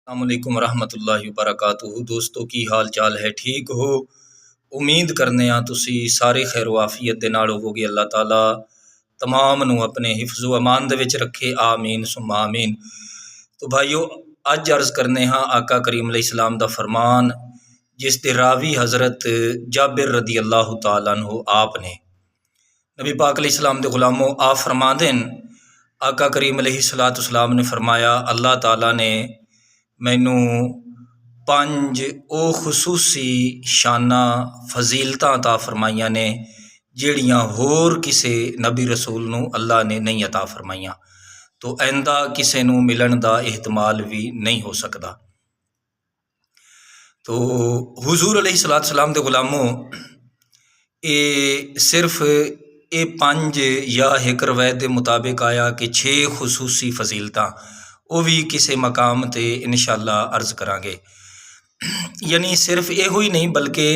अस्सलामुअलैकुम रहमतुल्लाहि वबरकातुहू। दोस्तों की हाल चाल है, ठीक हो? उम्मीद करने तुसी सारे खैर वाफियत दे नाल होवोगे। अल्लाह ताला तमाम नू अपने हिफ्ज़ो अमान दे विच रखे, आमीन सुम्मा आमीन। तो भाईओ, अज अर्ज़ करने हाँ आका करीम अलैहिस्सलाम दा फरमान, जिस दे रावी हज़रत जाबिर रदी अल्लाह तआला अन्हु आप ने। नबी पाक अलैहिस्सलाम दे गुलामों, आप फरमा देन, आका करीम अलैहिस्सलाम ने फरमाया, अल्लाह ताला ने मैनू 5 ओ खसूसी शाना फजीलतां अता फरमाइयां ने जिहड़ियां होर किसे नबी रसूल नू अल्लाह ने नहीं अता फरमाइयां। तो आइंदा किसे नू मिलन दा एहतमाल भी नहीं हो सकता। तो हुजूर अलैहिस्सलाम दे गुलामों, ये सिर्फ ये 5 या एक रवायत के मुताबिक आया कि 6 खसूसी फजीलतां, वो भी किसी मकाम ते इंशाअल्लाह अर्ज़ करांगे। यानी सिर्फ यो ही नहीं, बल्कि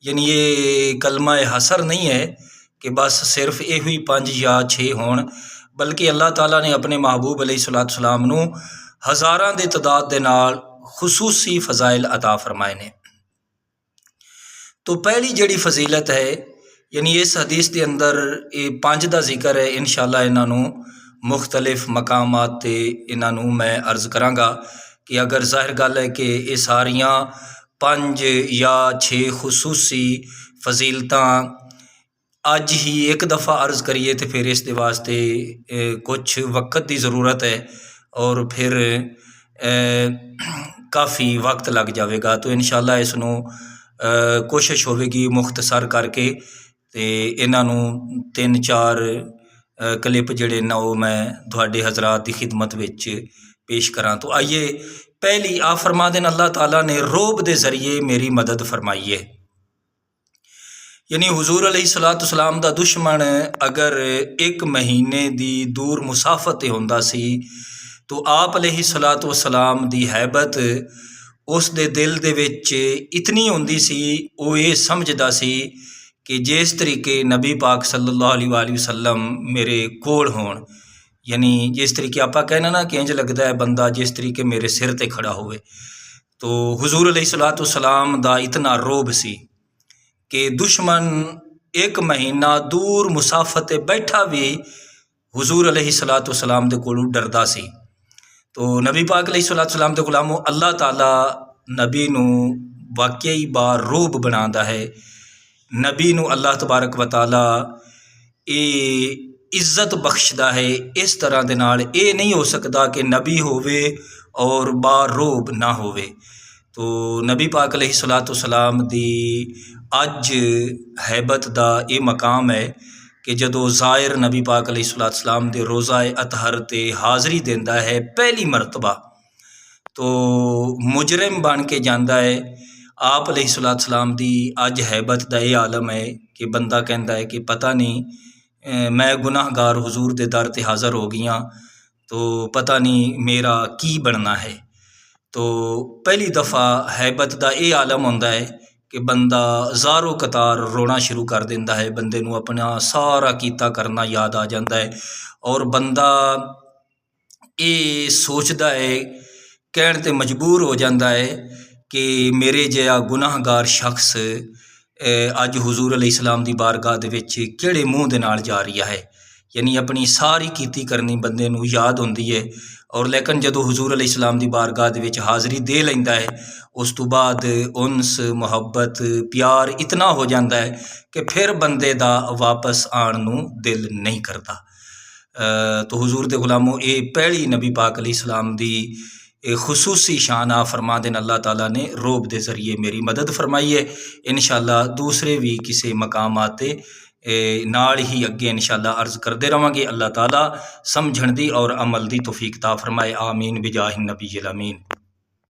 यानी ये कलमा हसर नहीं है कि बस सिर्फ यो ही 5 या 6 होण, बल्कि अल्लाह ताला ने अपने महबूब अलैहिस्सलाम नू हज़ारां दे तदाद दे नाल खसूसी फजाइल अता फरमाए ने। तो पहली जिहड़ी फजीलत है, यानी इस हदीस के अंदर ये 5 का जिक्र है। इंशाअल्लाह इन्हों मुख्तलिफ मकामात ते इन्हों मैं अर्ज़ कराँगा कि अगर ज़ाहिर गल है कि ये सारियाँ 5 या 6 खसूसी फजीलतां अज ही एक दफ़ा अर्ज़ करिए तो फिर इस दे वास्ते कुछ वक्त की ज़रूरत है और फिर काफ़ी वक्त लग जाएगा। तो इंशाअल्लाह इसनों कोशिश होगी मुख्तसर करके ते इन्हों 3-4 क्लिप जिहड़े ना वो मैं तुहाडे हज़रात की खिदमत विच पेश करां। तो आइए, पहली आप फरमा देन, अल्लाह ताला ने रोब के जरिए मेरी मदद फरमाई है। यानी हुजूर अलैहिस्सलाम दा दुश्मन अगर 1 महीने की दूर मुसाफत होंदा सी तो आप अलैहिस्सलाम दी हैबत उस दे दिल दे विच इतनी होंदी सी, वो ये समझदा सी कि जिस तरीके नबी पाक सल्लल्लाहु अलैहि वसल्लम मेरे कोल होण, यानी जिस तरीके आप कहना ना कि इंज लगता है बंदा जिस तरीके मेरे सिर ते खड़ा होवे। तो हुजूर अलैहिस्सलाम दा इतना रोब सी कि दुश्मन 1 महीना दूर मुसाफत बैठा भी हुजूर अलैहिस्सलाम दे कोलों डरदा सी। तो नबी पाक अलैहिस्सलाम दे गुलामों, अल्लाह ताला नबी नू वाकई बार रोब बनाता है। नबी नू अल्लाह तबारक व तआला इज्जत बख्शदा है। इस तरह दे नाल ये नहीं हो सकता कि नबी होवे और बार रोब ना होवे। तो नबी पाक अलैहिस्सलाम दी अज हैबत दा ये मकाम है कि जदों ज़ाहिर नबी पाक अलैहिस्सलाम दे रोज़ाए अतहर ते हाज़री देंदा है पहली मरतबा, तो मुजरिम बन के जाता है। आप अलैहिस्सलाम दी अज हैबत दा ये आलम है कि बंदा कहता है कि पता नहीं मैं गुनाहगार हुजूर दे दर ते हाज़र हो गई हाँ, तो पता नहीं मेरा की बनना है। तो पहली दफ़ा हैबत दा ये आलम होंदा है कि बंदा ज़ारो कतार रोना शुरू कर देंदा है, बंदे नू अपना सारा कीता करना याद आ जाता है और बंदा ये सोचता है, कहण ते मजबूर हो जाता है कि मेरे जिहा गुनाहगार शख्स अज हुजूर अलैहिस्सलाम दी बारगाह दे विच किहड़े मूँह दे नाल जा रहा है। यानी अपनी सारी कीती करनी बंदे नू याद होंदी है और लेकिन जदों हुजूर अलैहिस्सलाम दी बारगाह दे विच हाज़री दे लैंदा है, उस तो बाद उनस मुहब्बत प्यार इतना हो जाता है कि फिर बंदे दा वापस आण नू दिल नहीं करता। तो हुजूर दे गुलामों, ये पहली नबी पाक अलैहिस्सलाम दी खसूसी शान आ फरमा देन, अल्लाह ताला ने रोब दे जरिए मेरी मदद फरमाई है। इंशाअल्लाह दूसरे भी किसी मकाम आते नाल ही अगे इंशाअल्लाह अर्ज़ करते रहांगे। अल्लाह ताला समझण दी और अमल दी तौफीक ता फरमाए, आमीन बिजाहिन नबी अमीन।